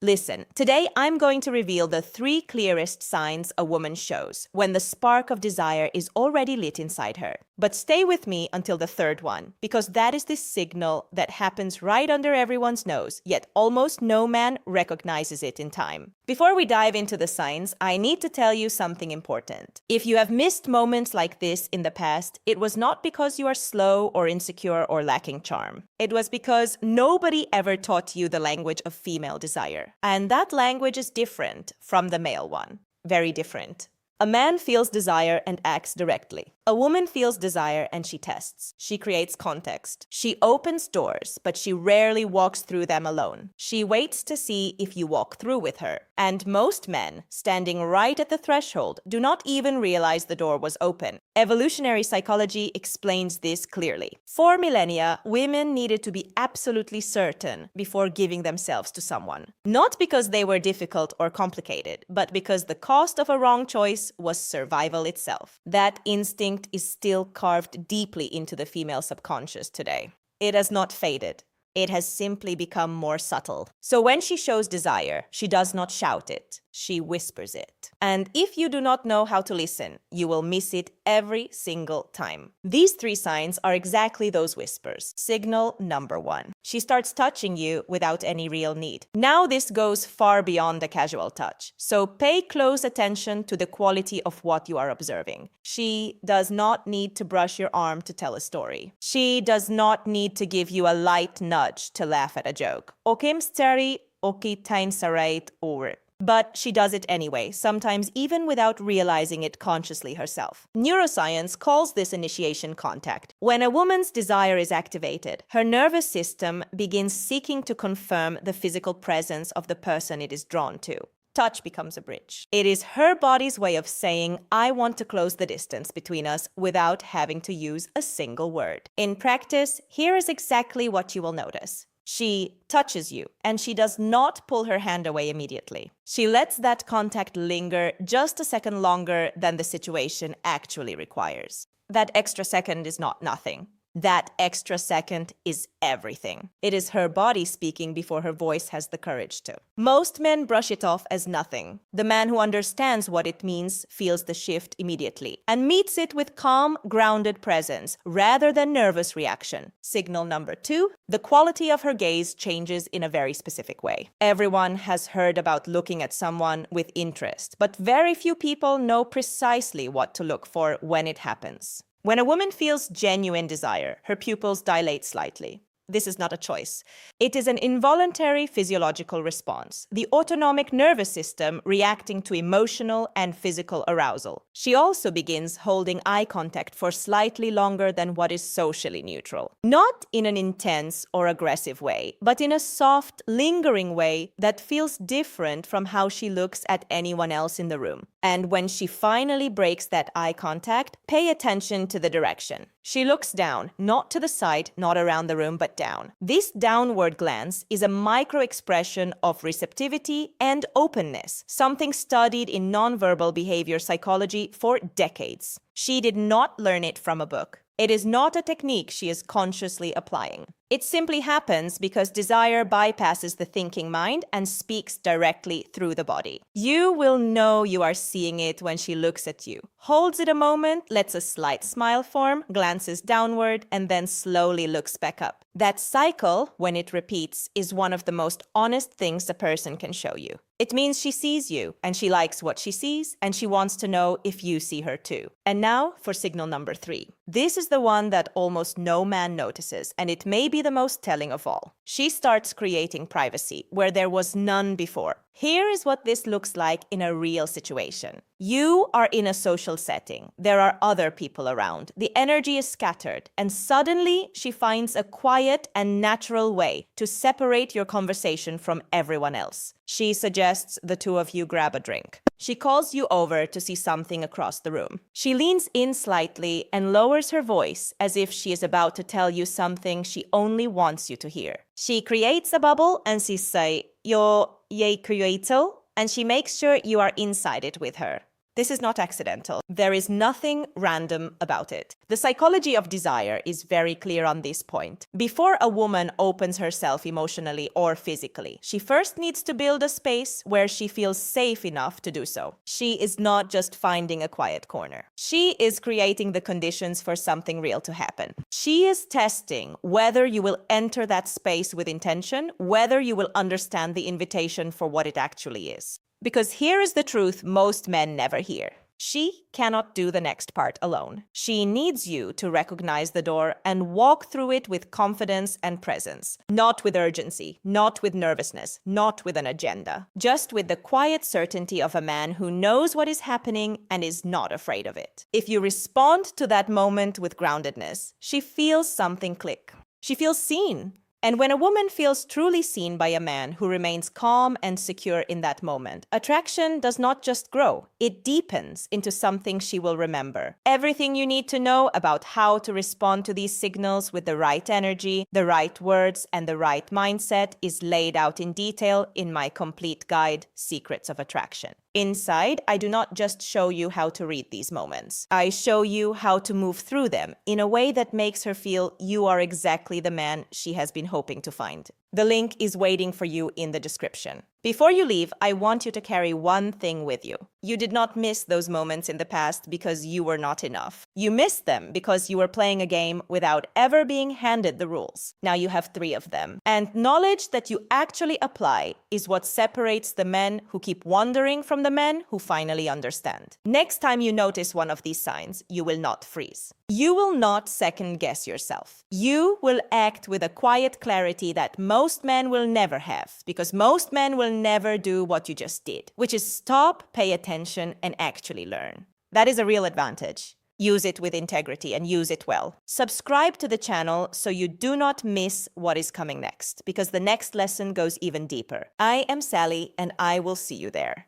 Listen, today I'm going to reveal the 3 clearest signs a woman shows when the spark of desire is already lit inside her. But stay with me until the 3rd one, because that is the signal that happens right under everyone's nose, yet almost no man recognizes it in time. Before we dive into the signs, I need to tell you something important. If you have missed moments like this in the past, it was not because you are slow or insecure or lacking charm. It was because nobody ever taught you the language of female desire. And that language is different from the male one. Very different. A man feels desire and acts directly. A woman feels desire and she tests. She creates context. She opens doors, but she rarely walks through them alone. She waits to see if you walk through with her. And most men, standing right at the threshold, do not even realize the door was open. Evolutionary psychology explains this clearly. For millennia, women needed to be absolutely certain before giving themselves to someone. Not because they were difficult or complicated, but because the cost of a wrong choice was survival itself. That instinct is still carved deeply into the female subconscious today. It has not faded. It has simply become more subtle. So when she shows desire, she does not shout it. She whispers it. And if you do not know how to listen, you will miss it every single time. These 3 signs are exactly those whispers. Signal number 1. She starts touching you without any real need. Now this goes far beyond a casual touch. So pay close attention to the quality of what you are observing. She does not need to brush your arm to tell a story. She does not need to give you a light nudge to laugh at a joke. Okim steri, oki tain sarait or. But she does it anyway, sometimes even without realizing it consciously herself. Neuroscience calls this initiation contact. When a woman's desire is activated, her nervous system begins seeking to confirm the physical presence of the person it is drawn to. Touch becomes a bridge. It is her body's way of saying, I want to close the distance between us without having to use a single word. In practice, here is exactly what you will notice. She touches you, and she does not pull her hand away immediately. She lets that contact linger just a second longer than the situation actually requires. That extra second is not nothing. That extra second is everything. It is her body speaking before her voice has the courage to. Most men brush it off as nothing. The man who understands what it means feels the shift immediately and meets it with calm, grounded presence rather than nervous reaction. Signal number 2, the quality of her gaze changes in a very specific way. Everyone has heard about looking at someone with interest, but very few people know precisely what to look for when it happens. When a woman feels genuine desire, her pupils dilate slightly. This is not a choice. It is an involuntary physiological response, the autonomic nervous system reacting to emotional and physical arousal. She also begins holding eye contact for slightly longer than what is socially neutral. Not in an intense or aggressive way, but in a soft, lingering way that feels different from how she looks at anyone else in the room. And when she finally breaks that eye contact, pay attention to the direction. She looks down, not to the side, not around the room, but down. This downward glance is a micro-expression of receptivity and openness, something studied in nonverbal behavior psychology for decades. She did not learn it from a book. It is not a technique she is consciously applying. It simply happens because desire bypasses the thinking mind and speaks directly through the body. You will know you are seeing it when she looks at you, holds it a moment, lets a slight smile form, glances downward, and then slowly looks back up. That cycle, when it repeats, is one of the most honest things a person can show you. It means she sees you, and she likes what she sees, and she wants to know if you see her too. And now for signal number 3. This is the one that almost no man notices, and it may be the most telling of all. She starts creating privacy where there was none before. Here is what this looks like in a real situation. You are in a social setting. There are other people around. The energy is scattered, and suddenly she finds a quiet and natural way to separate your conversation from everyone else. She suggests the two of you grab a drink. She calls you over to see something across the room. She leans in slightly and lowers her voice as if she is about to tell you something she only wants you to hear. She creates a bubble and she says, "Yo, ye creato," and she makes sure you are inside it with her. This is not accidental. There is nothing random about it. The psychology of desire is very clear on this point. Before a woman opens herself emotionally or physically, she first needs to build a space where she feels safe enough to do so. She is not just finding a quiet corner. She is creating the conditions for something real to happen. She is testing whether you will enter that space with intention, whether you will understand the invitation for what it actually is. Because here is the truth most men never hear. She cannot do the next part alone. She needs you to recognize the door and walk through it with confidence and presence. Not with urgency, not with nervousness, not with an agenda. Just with the quiet certainty of a man who knows what is happening and is not afraid of it. If you respond to that moment with groundedness, she feels something click. She feels seen. And when a woman feels truly seen by a man who remains calm and secure in that moment, attraction does not just grow, it deepens into something she will remember. Everything you need to know about how to respond to these signals with the right energy, the right words, and the right mindset is laid out in detail in my complete guide, Secrets of Attraction. Inside, I do not just show you how to read these moments. I show you how to move through them in a way that makes her feel you are exactly the man she has been hoping to find. The link is waiting for you in the description. Before you leave, I want you to carry one thing with you. You did not miss those moments in the past because you were not enough. You missed them because you were playing a game without ever being handed the rules. Now you have 3 of them. And knowledge that you actually apply is what separates the men who keep wandering from the men who finally understand. Next time you notice one of these signs, you will not freeze. You will not second-guess yourself. You will act with a quiet clarity that most men will never have, because most men will never do what you just did, which is stop, pay attention, and actually learn. That is a real advantage. Use it with integrity and use it well. Subscribe to the channel so you do not miss what is coming next, because the next lesson goes even deeper. I am Sally, and I will see you there.